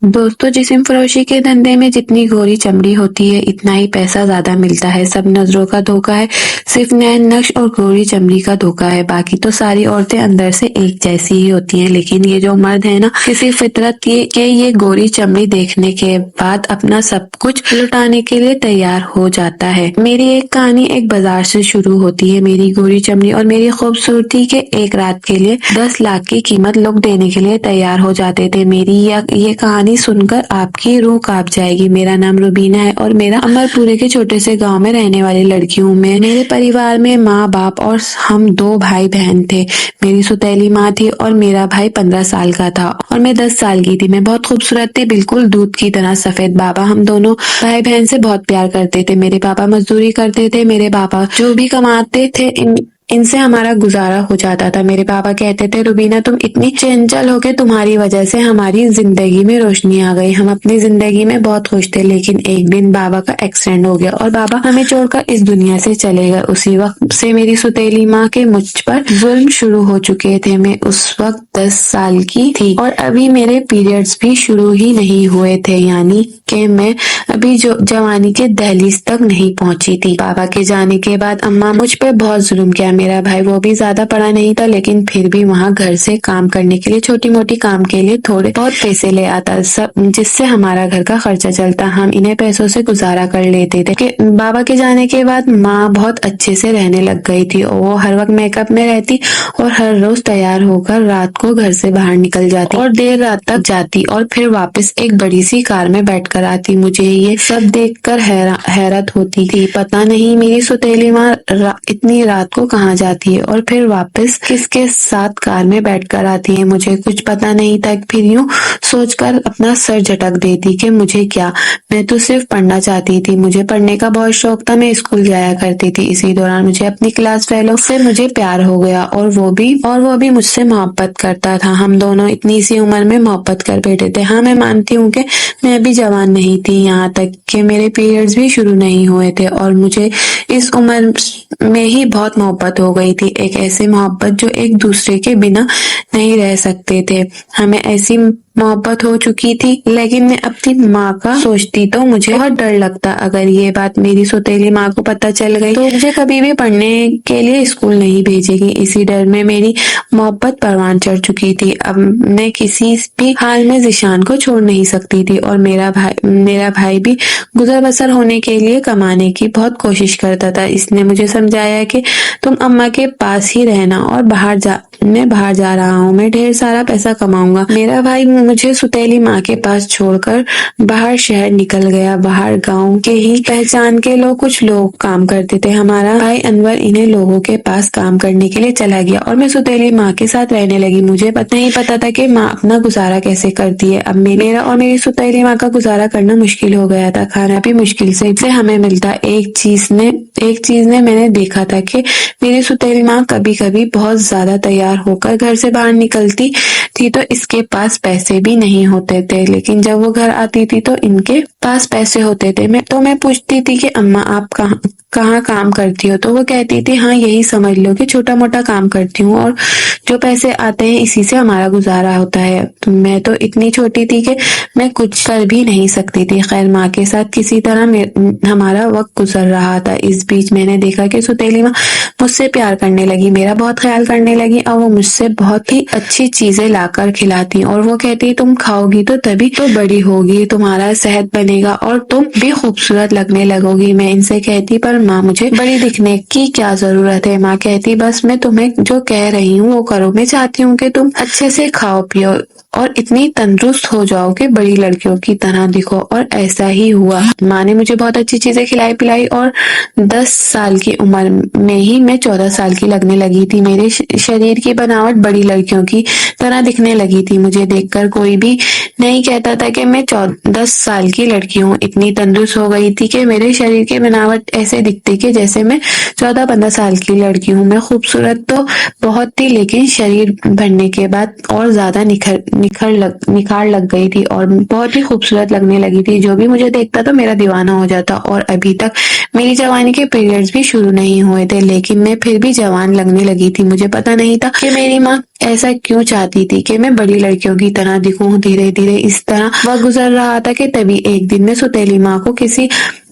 दोस्तों, जिस्म फरोशी के धंधे में जितनी गोरी चमड़ी होती है इतना ही पैसा ज्यादा मिलता है। सब नजरों का धोखा है, सिर्फ नैन नक्श और गोरी चमड़ी का धोखा है। बाकी तो सारी औरतें अंदर से एक जैसी ही होती हैं, लेकिन ये जो मर्द है ना, किसी फितरत के ये गोरी चमड़ी देखने के बाद अपना सब कुछ लुटाने के लिए तैयार हो जाता है। मेरी एक कहानी एक बाजार से शुरू होती है। मेरी गोरी चमड़ी और मेरी खूबसूरती के एक रात के लिए 10 लाख की कीमत लोग देने के लिए तैयार हो जाते थे। मेरी ये कहानी सुनकर आपकी रूह कांप जाएगी। मेरा नाम रुबीना है और मेरा अमरपुरे के छोटे से गांव में रहने वाली लड़की हूँ मैं। मेरे परिवार में माँ बाप और हम 2 भाई बहन थे। मेरी सुतैली माँ थी और मेरा भाई 15 साल का था और मैं 10 साल की थी। मैं बहुत खूबसूरत थी, बिल्कुल दूध की तरह सफेद। बाबा हम दोनों भाई बहन से बहुत प्यार करते थे। मेरे पापा मजदूरी करते थे। मेरे पापा जो भी कमाते थे इनसे हमारा गुजारा हो जाता था। मेरे पापा कहते थे, रुबीना तुम इतनी चंचल हो के तुम्हारी वजह से हमारी जिंदगी में रोशनी आ गई। हम अपनी जिंदगी में बहुत खुश थे, लेकिन एक दिन बाबा का एक्सीडेंट हो गया और बाबा हमें छोड़कर इस दुनिया से चले गए। उसी वक्त से मेरी सुतेली माँ के मुझ पर जुल्म शुरू हो चुके थे। मैं उस वक्त 10 साल की थी और अभी मेरे पीरियड्स भी शुरू ही नहीं हुए थे, यानी कि मैं अभी जो जवानी के दहलीज तक नहीं पहुंची थी। बाबा के जाने के बाद अम्मा मुझ पे बहुत जुल्म किया। मेरा भाई वो भी ज्यादा पढ़ा नहीं था, लेकिन फिर भी वहाँ घर से काम करने के लिए, छोटी मोटी काम के लिए थोड़े बहुत पैसे ले आता, सब जिससे हमारा घर का खर्चा चलता। हम इन्हें पैसों से गुजारा कर लेते थे। बाबा के जाने के बाद माँ बहुत अच्छे से रहने लग गई थी। वो हर वक्त मेकअप में रहती और हर रोज तैयार होकर रात को घर से बाहर निकल जाती और देर रात तक जाती और फिर वापस एक बड़ी सी कार में बैठकर आती। मुझे ये सब देखकर हैरत होती थी। पता नहीं मेरी सुतेली माँ इतनी रात को कहाँ जाती है और फिर वापस किसके साथ कार में बैठकर आती है। मुझे कुछ पता नहीं था। फिर यूं सोचकर अपना सर झटक देती कि मुझे क्या, मैं तो सिर्फ पढ़ना चाहती थी। मुझे पढ़ने का बहुत शौक था। मैं स्कूल जाया करती थी। इसी दौरान मुझे अपनी क्लास फेलो से मुझे प्यार हो गया और वो भी मुझसे मोहब्बत करता था। हम दोनों इतनी सी उम्र में मोहब्बत कर बैठे थे। हाँ, मैं मानती हूँ कि मैं अभी जवान नहीं थी, यहाँ तक कि मेरे पीरियड्स भी शुरू नहीं हुए थे और मुझे इस उम्र में ही बहुत मोहब्बत हो गई थी। एक ऐसी मोहब्बत जो एक दूसरे के बिना नहीं रह सकते थे। हमें ऐसी मोहब्बत हो चुकी थी, लेकिन मैं अपनी माँ का सोचती तो मुझे बहुत डर लगता। अगर ये बात मेरी सौतेली माँ को पता चल गई तो मुझे कभी भी पढ़ने के लिए स्कूल नहीं भेजेगी। इसी डर में मेरी मोहब्बत परवान चढ़ चुकी थी। अब मैं किसी भी हाल में जिशान को छोड़ नहीं सकती थी और मेरा भाई भी गुजर बसर होने के लिए कमाने की बहुत कोशिश करता था। इसने मुझे समझाया कि तुम अम्मा के पास ही रहना और मैं बाहर जा रहा हूँ, मैं ढेर सारा पैसा कमाऊंगा। मेरा भाई मुझे सुतेली माँ के पास छोड़कर बाहर शहर निकल गया। बाहर गांव के ही पहचान के कुछ लोग काम करते थे। हमारा भाई अनवर इन्हें लोगों के पास काम करने के लिए चला गया और मैं सुतेली माँ के साथ रहने लगी। मुझे नहीं पता था कि माँ अपना गुजारा कैसे करती है। अब मेरा और मेरी सुतेली माँ का गुजारा करना मुश्किल हो गया था। खाना भी मुश्किल से हमें मिलता। एक चीज ने मैंने देखा था कि मेरी सुतेली माँ कभी कभी बहुत ज्यादा तैयार होकर घर से बाहर निकलती थी तो इसके पास पैसे भी नहीं होते थे, लेकिन जब वो घर आती थी तो इनके पास पैसे होते थे। मैं पूछती थी कि अम्मा आप कहाँ काम करती हो, तो वो कहती थी हाँ यही समझ लो कि छोटा मोटा काम करती हूँ और जो पैसे आते हैं इसी से हमारा गुजारा होता है। तो मैं तो इतनी छोटी थी कि मैं कुछ कर भी नहीं सकती थी। खैर, माँ के साथ किसी तरह हमारा वक्त गुजर रहा था। इस बीच मैंने देखा कि सुतेली माँ मुझसे प्यार करने लगी, मेरा बहुत ख्याल करने लगी और वो मुझसे बहुत ही अच्छी चीजें लाकर खिलाती और वो कहती तुम खाओगी तो तभी तो बड़ी होगी, तुम्हारा सेहत बनेगा और तुम भी खूबसूरत लगने लगोगी। मैं इनसे कहती पर माँ मुझे बड़ी दिखने की क्या जरूरत है। माँ कहती बस मैं तुम्हें जो कह रही हूँ वो करो। मैं चाहती हूँ कि तुम अच्छे से खाओ पियो और इतनी तंदुरुस्त हो जाओ कि बड़ी लड़कियों की तरह दिखो। और ऐसा ही हुआ। माँ ने मुझे बहुत अच्छी चीजें खिलाई पिलाई और 10 साल की उम्र में ही मैं 14 साल की लगने लगी थी। मेरे शरीर की बनावट बड़ी लड़कियों की तरह दिखने लगी थी। मुझे देखकर कोई भी नहीं कहता था कि मैं 10 साल की लड़की हूँ। इतनी तंदुरुस्त हो गई थी कि मेरे शरीर की बनावट ऐसे दिखती कि जैसे मैं 14-15 साल की लड़की हूँ। मैं खूबसूरत तो बहुत थी, लेकिन शरीर बढ़ने के बाद और ज्यादा निखार लग गई थी और बहुत ही खूबसूरत लगने लगी थी। जो भी मुझे देखता तो मेरा दीवाना हो जाता। और अभी तक मेरी जवानी के पीरियड्स भी शुरू नहीं हुए थे, लेकिन मैं फिर भी जवान लगने लगी थी। मुझे पता नहीं था कि मेरी माँ ऐसा क्यों चाहती थी कि मैं बड़ी लड़कियों की तरह दिखूं। धीरे धीरे इस तरह वक्त गुजर रहा था कि तभी एक दिन मैं सौतेली माँ को किसी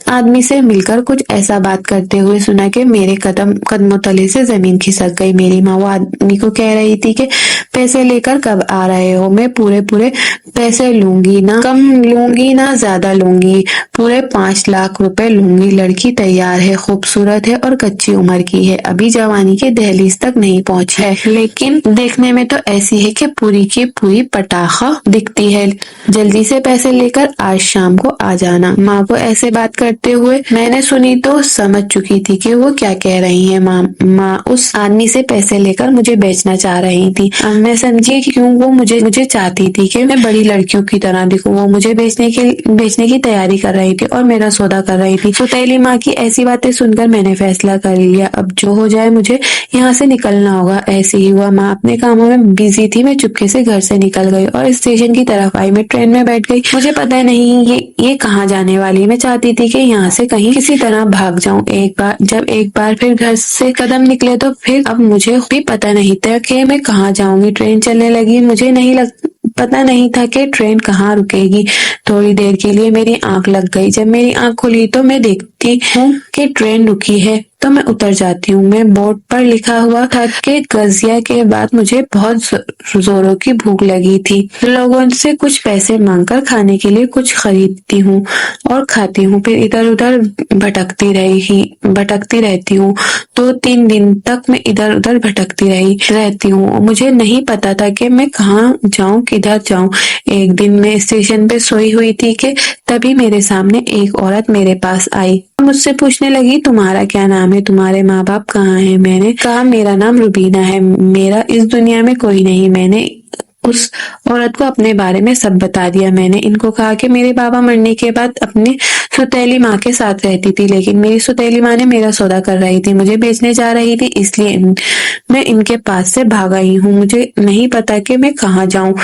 आदमी से मिलकर कुछ ऐसा बात करते हुए सुना कि मेरे कदमों तले से जमीन खिसक गई। मेरी माँ वो आदमी को कह रही थी कि पैसे लेकर कब आ रहे हो? मैं पूरे पूरे पैसे लूंगी, ना कम लूंगी ना ज्यादा लूंगी, पूरे 5 लाख रुपए लूंगी। लड़की तैयार है, खूबसूरत है और कच्ची उम्र की है, अभी जवानी के दहलीज तक नहीं पहुंची है, लेकिन देखने में तो ऐसी है कि पूरी की पूरी पटाखा दिखती है। जल्दी से पैसे लेकर आज शाम को आ जाना। माँ को ऐसे बात करते हुए मैंने सुनी तो समझ चुकी थी कि वो क्या कह रही है। माँ उस आदमी से पैसे लेकर मुझे बेचना चाह रही थी। अब मैं समझी कि क्यों वो मुझे चाहती थी कि मैं बड़ी लड़कियों की तरह दिखूं। वो मुझे बेचने की तैयारी कर रही थी और मेरा सौदा कर रही थी। सौतेली माँ की ऐसी बातें सुनकर मैंने फैसला कर लिया, अब जो हो जाए मुझे यहाँ से निकलना होगा। ऐसे ही हुआ। माँ अपने कामों में बिजी थी। मैं चुपके से घर से निकल गई और स्टेशन की तरफ आई। मैं ट्रेन में बैठ गई। मुझे पता नहीं ये कहाँ जाने वाली है। मैं चाहती थी कि यहाँ से कहीं किसी तरह भाग जाऊं। जब एक बार फिर घर से कदम निकले तो फिर अब मुझे भी पता नहीं था कि मैं कहाँ जाऊंगी। ट्रेन चलने लगी। मुझे पता नहीं था कि ट्रेन कहाँ रुकेगी। थोड़ी देर के लिए मेरी आंख लग गई। जब मेरी आंख खुली तो मैं देखती हूँ कि ट्रेन रुकी है, तो मैं उतर जाती हूँ। मैं बोर्ड पर लिखा हुआ था कि गजिया के बाद मुझे बहुत जोरों की भूख लगी थी। लोगों से कुछ पैसे मांगकर खाने के लिए कुछ खरीदती हूँ और खाती हूँ, फिर इधर उधर भटकती रहती हूँ। 2-3 दिन तक मैं इधर उधर भटकती रहती हूँ। मुझे नहीं पता था कि मैं कहाँ जाऊँ, किधर जाऊँ। एक दिन मैं स्टेशन पे सोई हुई थी कि तभी मेरे सामने एक औरत मेरे पास आई। मुझसे पूछने लगी, तुम्हारा क्या नाम है? तुम्हारे माँ बाप कहाँ हैं? मैंने कहा, मेरा नाम रुबीना है, मेरा इस दुनिया में कोई नहीं। मैंने उस औरत को अपने बारे में सब बता दिया। मैंने इनको कहा कि मेरे बाबा मरने के बाद अपनी सौतेली माँ के साथ रहती थी, लेकिन मेरी सौतेली माँ ने मेरा सौदा कर रही थी, मुझे बेचने जा रही थी, इसलिए मैं इनके पास से भाग आई हूँ। मुझे नहीं पता कि मैं कहाँ जाऊँ।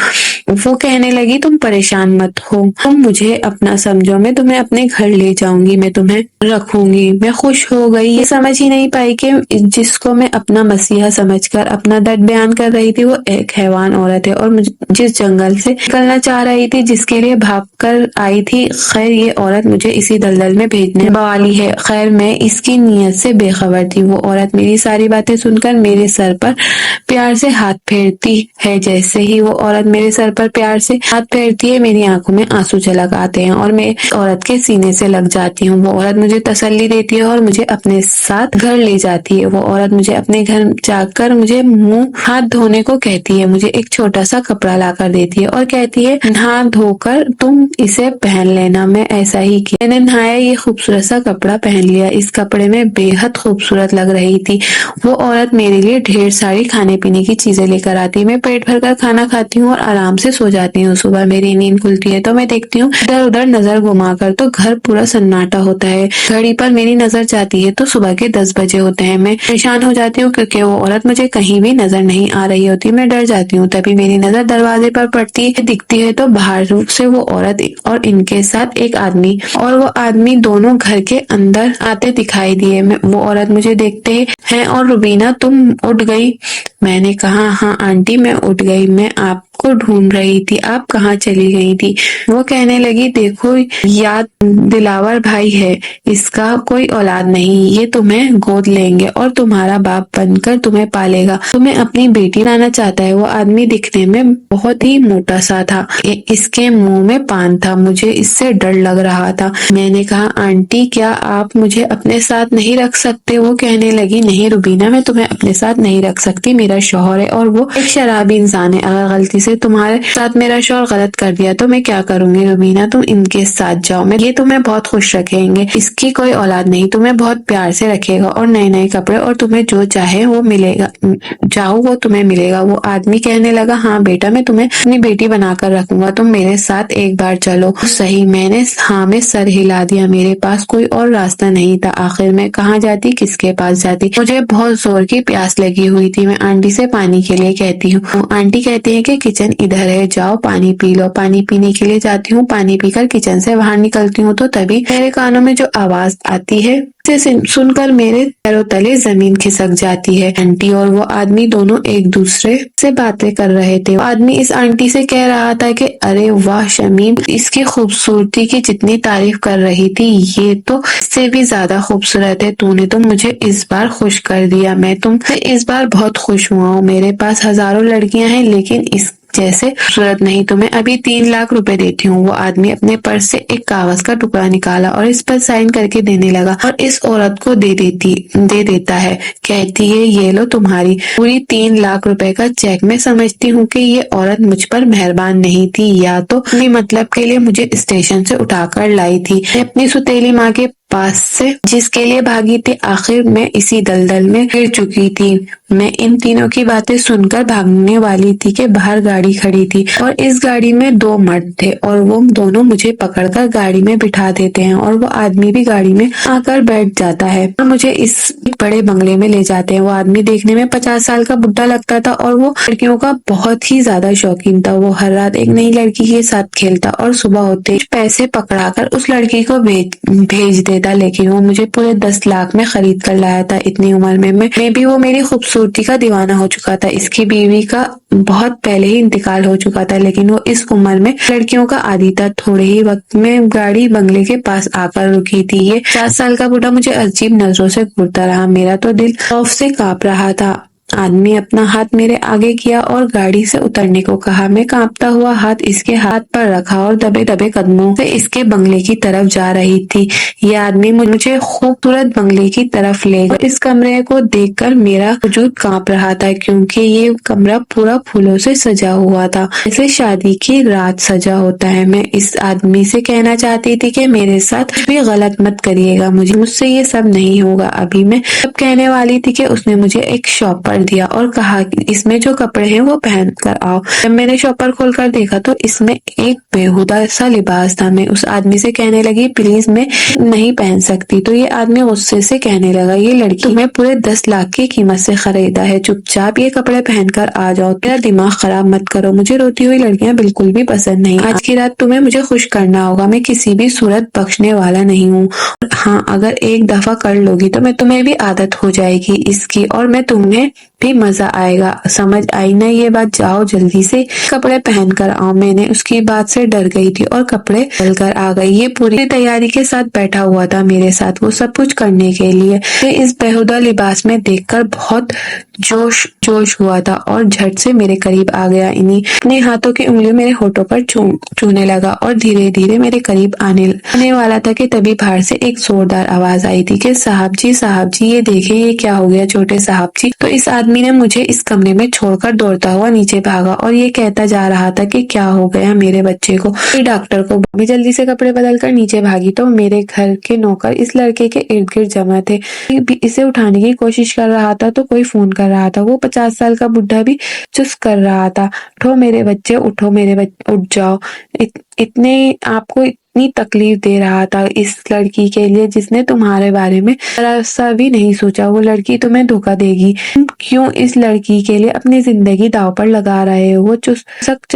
वो कहने लगी, तुम परेशान मत हो, तुम मुझे अपना समझो, मैं तुम्हें अपने घर ले जाऊंगी, मैं तुम्हें रखूंगी। मैं खुश हो गई। ये समझ ही नहीं पाई कि जिसको मैं अपना मसीहा समझकर अपना दर्द बयान कर रही थी वो एक हैवान औरत है, और जिस जंगल से निकलना चाह रही थी, जिसके लिए भाग कर आई थी, खैर ये औरत मुझे इसी दलदल में भेजने वाली है। खैर मैं इसकी नीयत से बेखबर थी। वो औरत मेरी सारी बातें सुनकर मेरे सर पर प्यार से हाथ फेरती है। जैसे ही वो औरत मेरे सर पर प्यार से हाथ फेरती है, मेरी आंखों में आंसू झलक आते हैं और मैं औरत के सीने से लग जाती हूँ। वो औरत मुझे तसल्ली देती है और मुझे अपने साथ घर ले जाती है। वो औरत मुझे अपने घर जाकर मुझे मुंह हाथ धोने को कहती है, मुझे एक छोटा सा कपड़ा लाकर देती है और कहती है, हाथ धोकर तुम इसे पहन लेना। मैं ऐसा ही किया। मैंने नहाया, ये खूबसूरत सा कपड़ा पहन लिया। इस कपड़े में बेहद खूबसूरत लग रही थी। वो औरत मेरे लिए ढेर सारी खाने पीने की चीजें लेकर आती है। मैं पेट भर कर खाना खाती हूँ और आराम से सो जाती हूँ। सुबह मेरी नींद खुलती है तो मैं देखती हूँ इधर उधर नजर घुमाकर तो घर पूरा सन्नाटा होता है। घड़ी पर मेरी नजर जाती है तो सुबह के 10 बजे होते हैं। मैं परेशान हो जाती हूँ क्योंकि वो औरत मुझे कहीं भी नजर नहीं आ रही होती। मैं डर जाती हूँ। तभी मेरी नजर दरवाजे पर पड़ती है, दिखती है तो बाहर से वो औरत और इनके साथ एक आदमी, और वो आदमी दोनों घर के अंदर आते दिखाई दिए। वो औरत मुझे देखते हैं और, रुबीना तुम उठ गई? मैंने कहा, हाँ आंटी मैं उठ गई, मैं आपको ढूंढ रही थी, आप कहाँ चली गई थी? वो कहने लगी, देखो याद दिलावर भाई है, इसका कोई औलाद नहीं, ये तुम्हें गोद लेंगे और तुम्हारा बाप बनकर तुम्हें पालेगा, तुम्हें अपनी बेटी लाना चाहता है। वो आदमी दिखने में बहुत ही मोटा सा था, इसके मुंह में पान था, मुझे इससे डर लग रहा था। मैंने कहा, आंटी क्या आप मुझे अपने साथ नहीं रख सकते? वो कहने लगी, नहीं रुबीना, मैं तुम्हें अपने साथ नहीं रख सकती, मेरा शौहर है और वो एक शराबी इंसान है। अगर गलती से तुम्हारे साथ मेरा शौहर गलत कर दिया तो मैं क्या करूंगी? रुबीना तुम इनके साथ जाओ, मैं ये तुम्हें बहुत खुश रखेंगे, इसकी कोई औलाद नहीं, तुम्हें बहुत प्यार से रखेगा और नए नए कपड़े और तुम्हें जो चाहे वो मिलेगा, चाहो वो तुम्हें मिलेगा। वो आदमी कहने लगा, हाँ बेटा, मैं तुम्हें अपनी बेटी बनाकर रखूंगा, तुम मेरे साथ एक बार चलो। सही, मैंने हाँ में सर हिला दिया। मेरे पास कोई और रास्ता नहीं था। आखिर मैं कहाँ जाती, किसके पास जाती? मुझे बहुत जोर की प्यास लगी हुई थी। मैं आंटी से पानी के लिए कहती हूँ। आंटी कहती है कि किचन इधर है, जाओ पानी पी लो। पानी पीने के लिए जाती हूँ, पानी पीकर किचन से बाहर निकलती हूँ तो तभी मेरे कानों में जो आवाज आती है उसे सुनकर मेरे पैरों तले जमीन खिसक जाती है। आंटी और वो आदमी दोनों एक दूसरे से बातें कर रहे थे। वो आदमी इस आंटी से कह रहा था कि अरे वाह शमीम, इसकी खूबसूरती की जितनी तारीफ कर रही थी ये तो इससे भी ज्यादा खूबसूरत है। तूने तो मुझे इस बार खुश कर दिया। मैं तुमसे इस बार बहुत खुश हुआ हूँ। मेरे पास हजारों लड़कियां हैं लेकिन इस जैसे खूबसूरत नहीं। तो मैं अभी 3 लाख रुपए देती हूँ। वो आदमी अपने पर्स से एक कागज का टुकड़ा निकाला और इस पर साइन करके देने लगा और इस औरत को दे देता है। कहती है ये लो तुम्हारी पूरी 3 लाख रुपए का चेक। मैं समझती हूँ कि ये औरत मुझ पर मेहरबान नहीं थी, या तो अपने मतलब के लिए मुझे स्टेशन से उठाकर लाई थी। मैं अपनी सुतेली माँ के पास से जिसके लिए भागी थी, आखिर मैं इसी दलदल में गिर चुकी थी। मैं इन तीनों की बातें सुनकर भागने वाली थी कि बाहर गाड़ी खड़ी थी और इस गाड़ी में 2 मर्द थे और वो दोनों मुझे पकड़कर गाड़ी में बिठा देते हैं और वो आदमी भी गाड़ी में आकर बैठ जाता है और मुझे इस बड़े बंगले में ले जाते हैं। वो आदमी देखने में 50 साल का बुढ़ा लगता था और वो लड़कियों का बहुत ही ज्यादा शौकीन था। वो हर रात एक नई लड़की के साथ खेलता और सुबह होते ही पैसे पकड़ाकर उस लड़की को भेज देता, लेकिन वो मुझे पूरे 10 लाख में खरीद कर लाया था। इतनी उम्र में मैं भी वो मेरी खूबसूरती का दीवाना हो चुका था। इसकी बीवी का बहुत पहले ही इंतकाल हो चुका था, लेकिन वो इस उम्र में लड़कियों का आदी था। थोड़े ही वक्त में गाड़ी बंगले के पास आकर रुकी थी। ये 50 साल का बूढ़ा मुझे अजीब नजरों से घूरता रहा। मेरा तो दिल खौफ से कांप रहा था। आदमी अपना हाथ मेरे आगे किया और गाड़ी से उतरने को कहा। मैं कांपता हुआ हाथ इसके हाथ पर रखा और दबे दबे कदमों से इसके बंगले की तरफ जा रही थी। ये आदमी मुझे खूबसूरत बंगले की तरफ ले गया। इस कमरे को देखकर मेरा वजूद कांप रहा था क्योंकि ये कमरा पूरा फूलों से सजा हुआ था, जैसे शादी की रात सजा होता है। मैं इस आदमी से कहना चाहती थी कि मेरे साथ कुछ भी गलत मत करिएगा, मुझसे ये सब नहीं होगा। अभी मैं सब कहने वाली थी कि उसने मुझे एक शॉपर दिया और कहा कि इसमें जो कपड़े हैं वो पहन कर आओ। जब मैंने शॉपर खोलकर देखा तो इसमें एक बेहुदा सा लिबास था। मैं उस आदमी से कहने लगी प्लीज मैं नहीं पहन सकती। तो ये आदमी गुस्से से कहने लगा ये लड़की तुम्हें पूरे 10 लाख की कीमत से खरीदा है, चुपचाप ये कपड़े पहनकर आ जाओ। तेरा दिमाग खराब मत करो, मुझे रोती हुई लड़कियां बिल्कुल भी पसंद नहीं। आज की रात तुम्हें मुझे खुश करना होगा। मैं किसी भी सूरत बख्शने वाला नहीं हूँ। हाँ, अगर एक दफा कर लोगी तो मैं तुम्हें भी आदत हो जाएगी इसकी और मैं तुम्हें भी मजा आएगा। समझ आई ना ये बात? जाओ जल्दी से कपड़े पहन कर आओ। मैंने उसकी बात से डर गई थी और कपड़े पहन कर आ गई। ये पूरी तैयारी के साथ बैठा हुआ था मेरे साथ, वो सब कुछ करने के लिए। इस बेहुदा लिबास में देखकर बहुत जोश हुआ था और झट से मेरे करीब आ गया। इन्हीं अपने हाथों की उंगलियों मेरे होठों पर छूने लगा और धीरे धीरे मेरे करीब आने वाला था कि तभी बाहर से एक जोरदार आवाज आई थी कि साहब जी ये देखें ये क्या हो गया छोटे साहब जी। तो इस आदमी ने मुझे इस कमरे में छोड़कर दौड़ता हुआ नीचे भागा और ये कहता जा रहा था कि क्या हो गया मेरे बच्चे को, डॉक्टर को। मैं जल्दी से कपड़े बदल कर नीचे भागी तो मेरे घर के नौकर इस लड़के के इर्द गिर्द जमा थे। इसे उठाने की कोशिश कर रहा था तो कोई फोन कर रहा था। वो 50 साल का बुढ़ा भी चुस्त कर रहा था, उठो मेरे बच्चे, उठो मेरे बच्चे, उठ जाओ। इतने आपको इतनी तकलीफ दे रहा था इस लड़की के लिए जिसने तुम्हारे बारे में जरा सा भी नहीं सोचा। वो लड़की तुम्हें धोखा देगी। तुम क्यों इस लड़की के लिए अपनी जिंदगी दांव पर लगा रहे हो? वो चुसक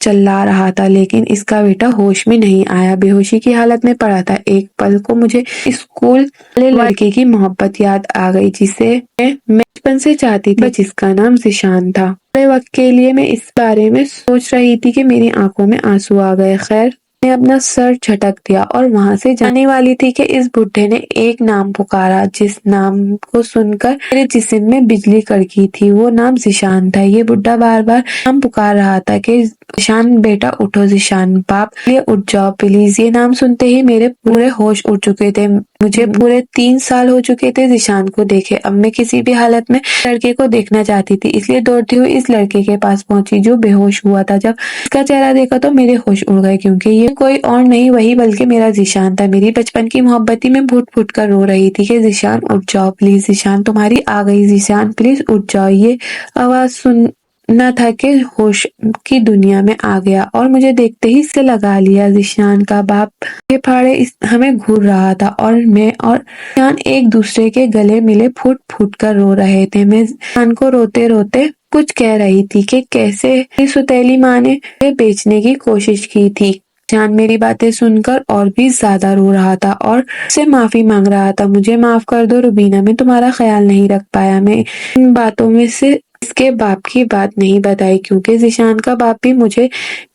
चिल्ला रहा था, लेकिन इसका बेटा होश में नहीं आया, बेहोशी की हालत में पड़ा था। एक पल को मुझे स्कूल वाले लड़के की मोहब्बत याद आ गई जिसे मैं बचपन से चाहती थी, जिसका नाम जिशान था। थोड़े वक्त के लिए मैं इस बारे में सोच रही थी कि मेरी आंखों में आंसू आ गए। खैर ने अपना सर झटक दिया और वहां से जाने वाली थी कि इस बुढ़े ने एक नाम पुकारा जिस नाम को सुनकर मेरे जिस्म में बिजली कड़की थी। वो नाम जिशान था। ये बुढ़ा बार बार नाम पुकार रहा था कि जिशान बेटा उठो, जिशान बाप ये उठ जाओ प्लीज। ये नाम सुनते ही मेरे पूरे होश उड़ चुके थे। मुझे पूरे 3 साल हो चुके थे जिशान को देखे। अब मैं किसी भी हालत में लड़के को देखना चाहती थी, इसलिए दौड़ती हुई इस लड़के के पास पहुंची जो बेहोश हुआ था। जब इसका चेहरा देखा तो मेरे होश उड़ गए क्योंकि ये कोई और नहीं वही बल्कि मेरा जिशान था। मेरी बचपन की मोहब्बती में फूट फूट कर रो रही थी कि जिशान उठ जाओ प्लीज, जिशान तुम्हारी आ गई, जिशान प्लीज उठ जाओ। ये आवाज न था कि होश की दुनिया में आ गया और मुझे देखते ही से लगा लिया। ज़ीशान का बाप के फाड़े हमें घूर रहा था और मैं और ज़ीशान एक दूसरे के गले मिले फूट फूट कर रो रहे थे। मैं ज़ीशान को रोते रोते कुछ कह रही थी कि कैसे मेरी सुतीली माँ ने बेचने की कोशिश की थी। ज़ीशान मेरी बातें सुनकर और भी ज्यादा रो रहा था और मुझसे माफी मांग रहा था। मुझे माफ कर दो रुबीना, मैं तुम्हारा ख्याल नहीं रख पाया। मैं इन बातों में से इसके बाप की बात नहीं बताई क्योंकि ज़ीशान का बाप भी मुझे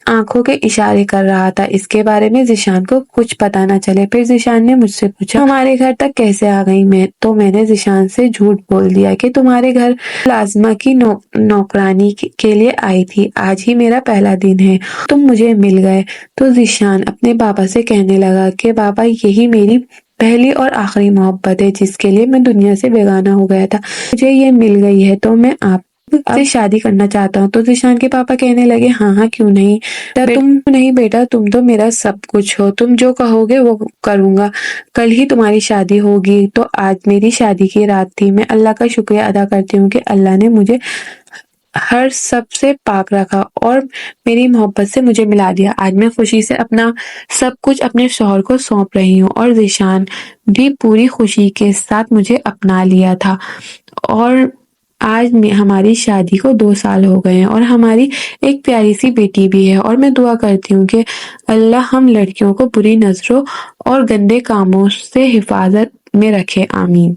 आंखों के इशारे कर रहा था। इसके बारे में ज़ीशान को कुछ पता न चले। फिर ज़ीशान ने मुझसे पूछा हमारे घर तक कैसे आ गई। मैंने ज़ीशान से झूठ बोल दिया कि तुम्हारे घर लाजमा की नौकरानी के लिए आई थी। आज ही मेरा पहला दिन है, तुम मुझे मिल गए। तो ज़ीशान अपने पापा से कहने लगा कि पापा, यही मेरी पहली और आखिरी मोहब्बत है जिसके लिए मैं दुनिया से बेगाना हो गया था। मुझे ये मिल गई है तो मैं आपसे शादी करना चाहता हूँ। तो ज़ीशान के पापा कहने लगे हाँ हाँ क्यों नहीं, तुम नहीं बेटा, तुम तो मेरा सब कुछ हो, तुम जो कहोगे वो करूँगा। कल ही तुम्हारी शादी होगी। तो आज मेरी शादी की रात थी। मैं अल्लाह का शुक्रिया अदा करती हूँ कि अल्लाह ने मुझे हर सब से पाक रखा और मेरी मोहब्बत से मुझे मिला दिया। आज मैं खुशी से अपना सब कुछ अपने शौहर को सौंप रही हूँ और ज़ीशान भी पूरी खुशी के साथ मुझे अपना लिया था। और आज हमारी शादी को 2 साल हो गए हैं और हमारी एक प्यारी सी बेटी भी है। और मैं दुआ करती हूँ कि अल्लाह हम लड़कियों को बुरी नजरों और गंदे कामों से हिफाजत में रखे। आमीन।